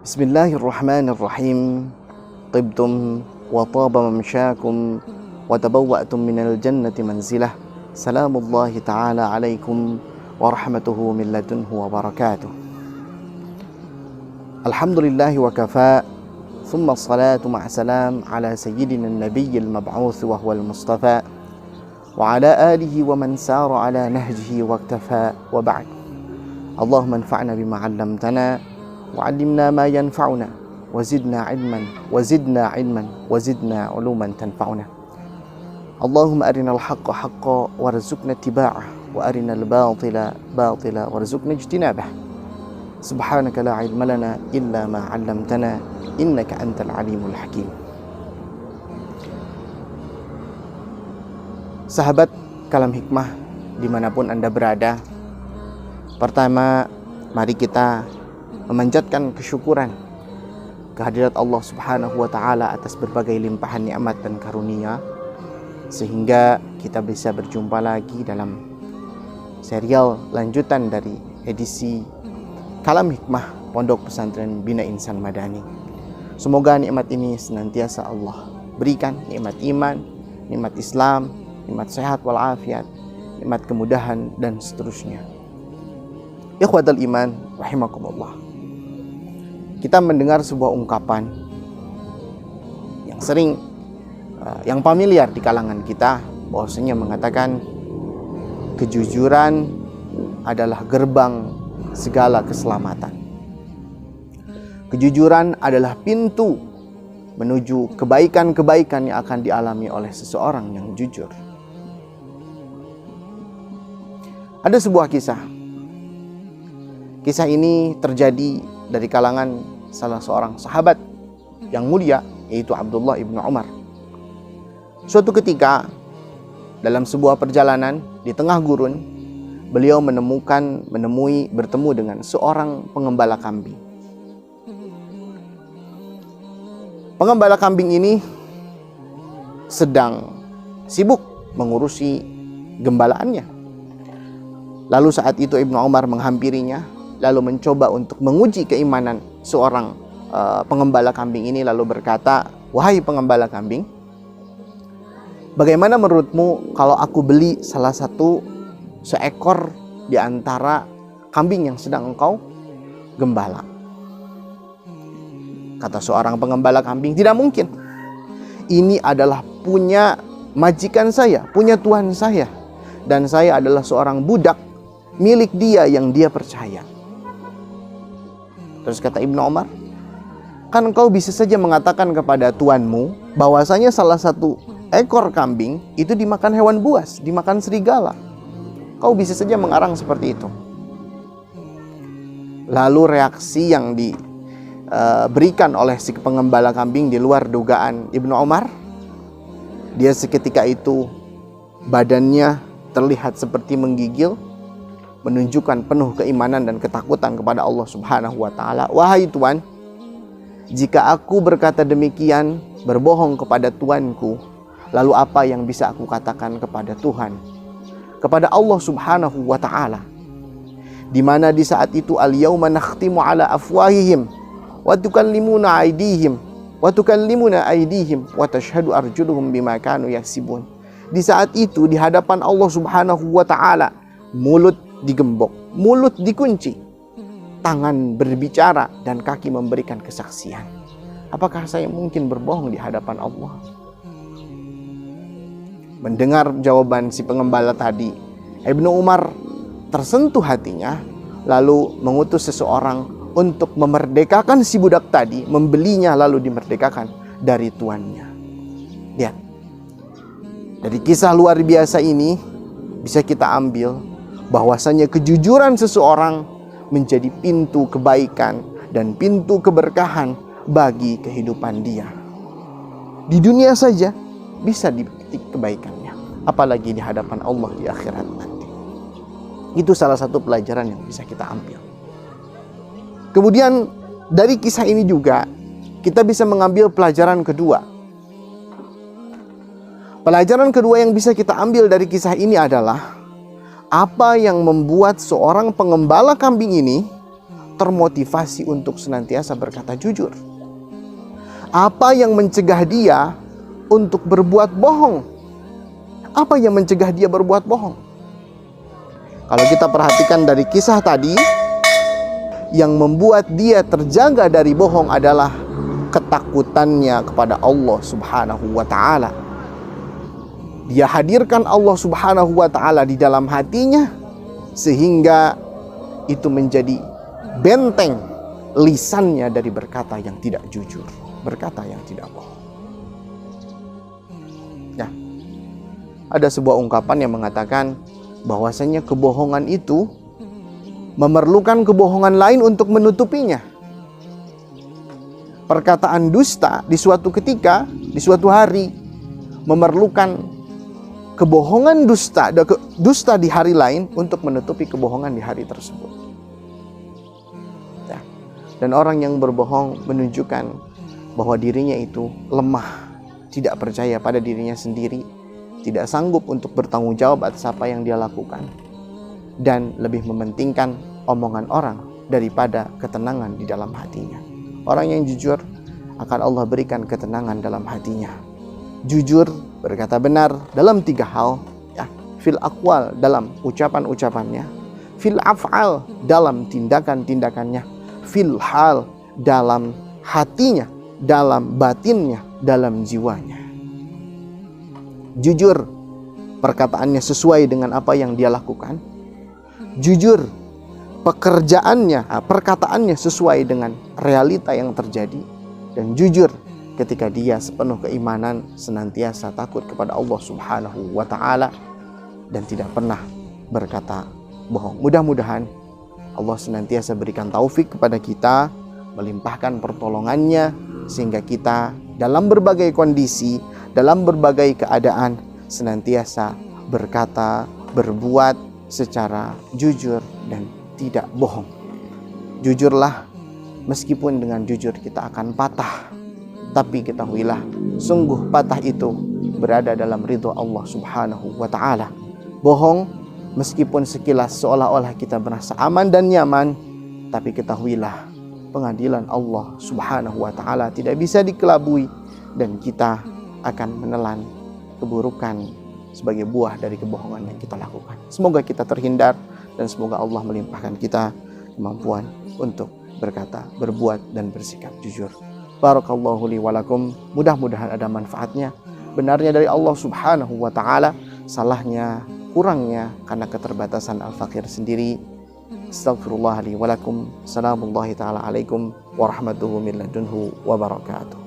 Bismillahirrahmanirrahim. Tibtum wa taba mamsyakum wa tabawwa'tum minal jannati manzilah. Salamullahi ta'ala alaikum wa rahmatuhu min ladunhu wa barakatuh. Alhamdulillahi wa kafa. Thumma salatu ma'asalam ala sayyidina nabiyyil mab'uth wa huwal mustafa wa ala alihi wa man sara ala nahjihi wa iktafa wa ba'd. Allahumma anfa'na bima 'allamtana wa'allimna ma yanfa'una wazidna ilman wazidna uluman tanfa'una. Allahumma arinal haqqa haqqa warzuqna ittiba'ah wa arinal batila batila warzuqna ijtinabah. Subhanaka la ilma lana illa ma 'allamtana innaka antal alimul hakim. Sahabat Kalam Hikmah dimanapun Anda berada, pertama mari kita memanjatkan kesyukuran kehadirat Allah Subhanahu wa Ta'ala atas berbagai limpahan nikmat dan karunia, sehingga kita bisa berjumpa lagi dalam serial lanjutan dari edisi Kalam Hikmah Pondok Pesantren Bina Insan Madani. Semoga nikmat ini senantiasa Allah berikan, nikmat iman, nikmat Islam, nikmat sehat walafiat, nikmat kemudahan dan seterusnya. Ikhwatal iman rahimakumullah. Kita mendengar sebuah ungkapan yang sering yang familiar di kalangan kita, bahwasanya mengatakan kejujuran adalah gerbang segala keselamatan. Kejujuran adalah pintu menuju kebaikan-kebaikan yang akan dialami oleh seseorang yang jujur. Ada sebuah kisah. Kisah ini terjadi dari kalangan salah seorang sahabat yang mulia, yaitu Abdullah ibnu Umar. Suatu ketika dalam sebuah perjalanan di tengah gurun, beliau bertemu dengan seorang pengembala kambing. Pengembala kambing ini sedang sibuk mengurusi gembalaannya. Lalu saat itu Ibnu Umar menghampirinya, lalu mencoba untuk menguji keimanan seorang pengembala kambing ini, lalu berkata, "Wahai pengembala kambing, bagaimana menurutmu kalau aku beli salah satu seekor di antara kambing yang sedang engkau gembala?" Kata seorang pengembala kambing, "Tidak mungkin. Ini adalah punya majikan saya, punya tuan saya, dan saya adalah seorang budak milik dia yang dia percaya." Terus kata Ibnu Umar, "Kan engkau bisa saja mengatakan kepada tuanmu bahwasanya salah satu ekor kambing itu dimakan hewan buas, dimakan serigala. Kau bisa saja mengarang seperti itu." Lalu reaksi yang diberikan oleh si pengembala kambing di luar dugaan Ibnu Umar. Dia seketika itu badannya terlihat seperti menggigil, menunjukkan penuh keimanan dan ketakutan kepada Allah Subhanahu wa Ta'ala. "Wahai Tuan, jika aku berkata demikian, berbohong kepada Tuanku, lalu apa yang bisa aku katakan kepada Tuhan, kepada Allah Subhanahu wa Ta'ala, di mana di saat itu al-yauma nakhtimu ala afwahihim wa tukallimuna aydihim wa tashhadu arjuluhum bima kanu yaksibun." Di saat itu di hadapan Allah Subhanahu wa Ta'ala, mulut digembok, mulut dikunci, tangan berbicara, dan kaki memberikan kesaksian. Apakah saya mungkin berbohong di hadapan Allah? Mendengar jawaban si pengembala tadi, Ibnu Umar tersentuh hatinya, lalu mengutus seseorang untuk memerdekakan si budak tadi, membelinya lalu dimerdekakan dari tuannya. Lihat, dari kisah luar biasa ini bisa kita ambil bahwasanya kejujuran seseorang menjadi pintu kebaikan dan pintu keberkahan bagi kehidupan dia. Di dunia saja bisa dipetik kebaikannya, apalagi di hadapan Allah di akhirat nanti. Itu salah satu pelajaran yang bisa kita ambil. Kemudian dari kisah ini juga kita bisa mengambil pelajaran kedua. Pelajaran kedua yang bisa kita ambil dari kisah ini adalah apa yang membuat seorang pengembala kambing ini termotivasi untuk senantiasa berkata jujur? Apa yang mencegah dia untuk berbuat bohong? Apa yang mencegah dia berbuat bohong? Kalau kita perhatikan dari kisah tadi, yang membuat dia terjaga dari bohong adalah ketakutannya kepada Allah Subhanahu wa ta'ala. Dia hadirkan Allah Subhanahu wa ta'ala di dalam hatinya, sehingga itu menjadi benteng lisannya dari berkata yang tidak jujur, berkata yang tidak bohong. Ya, ada sebuah ungkapan yang mengatakan bahwasanya kebohongan itu memerlukan kebohongan lain untuk menutupinya. Perkataan dusta di suatu ketika, di suatu hari, memerlukan kebohongan dusta di hari lain untuk menutupi kebohongan di hari tersebut. Ya. Dan orang yang berbohong menunjukkan bahwa dirinya itu lemah, tidak percaya pada dirinya sendiri, tidak sanggup untuk bertanggung jawab atas apa yang dia lakukan, dan lebih mementingkan omongan orang daripada ketenangan di dalam hatinya. Orang yang jujur akan Allah berikan ketenangan dalam hatinya. Jujur, berkata benar dalam 3 hal, ya, fil aqwal, dalam ucapan-ucapannya, fil af'al, dalam tindakan-tindakannya, fil hal, dalam hatinya, dalam batinnya, dalam jiwanya. Jujur, perkataannya sesuai dengan apa yang dia lakukan. Jujur, pekerjaannya, perkataannya sesuai dengan realita yang terjadi. Dan jujur ketika dia sepenuh keimanan, senantiasa takut kepada Allah Subhanahu wa ta'ala, dan tidak pernah berkata bohong. Mudah-mudahan Allah senantiasa berikan taufik kepada kita, melimpahkan pertolongannya, sehingga kita dalam berbagai kondisi, dalam berbagai keadaan, senantiasa berkata, berbuat secara jujur dan tidak bohong. Jujurlah, meskipun dengan jujur kita akan patah, tapi ketahuilah, sungguh patah itu berada dalam ridho Allah Subhanahu wa ta'ala. Bohong, meskipun sekilas seolah-olah kita merasa aman dan nyaman, tapi ketahuilah, pengadilan Allah Subhanahu wa ta'ala tidak bisa dikelabui, dan kita akan menelan keburukan sebagai buah dari kebohongan yang kita lakukan. Semoga kita terhindar, dan semoga Allah melimpahkan kita kemampuan untuk berkata, berbuat, dan bersikap jujur. Barakallahu li walakum. Mudah-mudahan ada manfaatnya. Benarnya dari Allah Subhanahu wa ta'ala, salahnya, kurangnya karena keterbatasan Al-Fakir sendiri. Astaghfirullah li walakum. Assalamualaikum warahmatullahi wabarakatuh.